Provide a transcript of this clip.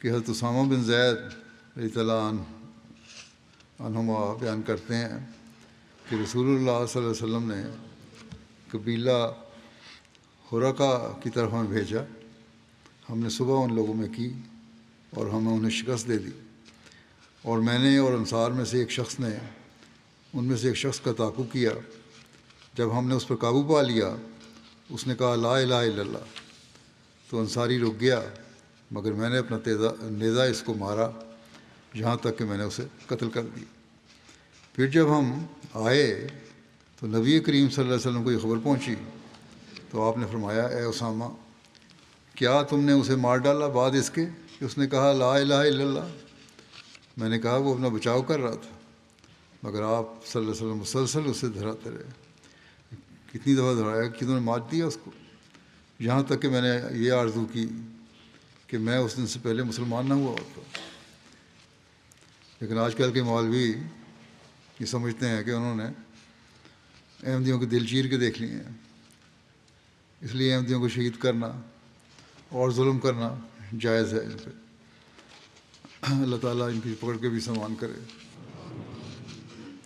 کہ حضرت اسامہ بن زید رضی اللہ عنہما بیان کرتے ہیں کہ رسول اللہ صلی اللہ علیہ وسلم نے قبیلہ حرقہ کی طرف ہمیں بھیجا. ہم نے صبح ان لوگوں میں کی اور ہمیں انہیں شکست دے دی، اور میں نے اور انصار میں سے ایک شخص نے ان میں سے ایک شخص کا تعاقب کیا. جب ہم نے اس پر قابو پا لیا اس نے کہا لا الہ الا اللہ، تو انصاری رک گیا، مگر میں نے اپنا نیزہ اس کو مارا یہاں تک کہ میں نے اسے قتل کر دیا. پھر جب ہم آئے تو نبی کریم صلی اللہ علیہ وسلم کو یہ خبر پہنچی تو آپ نے فرمایا اے اسامہ، کیا تم نے اسے مار ڈالا بعد اس کے کہ اس نے کہا لا الہ الا اللہ؟ میں نے کہا وہ اپنا بچاؤ کر رہا تھا، مگر آپ صلی اللہ علیہ وسلم مسلسل اسے دہراتے رہے. کتنی دفعہ دہرایا کہ تم نے مار دیا اس کو، یہاں تک کہ میں نے یہ آرزو کی کہ میں اس دن سے پہلے مسلمان نہ ہوا ہوتا. لیکن آج کل کے مولوی یہ سمجھتے ہیں کہ انہوں نے احمدیوں کے دل چیر کے دیکھ لیے ہیں، اس لیے احمدیوں کو شہید کرنا اور ظلم کرنا جائز ہے ان پہ. اللہ تعالیٰ ان کی پکڑ کے بھی سامان کرے.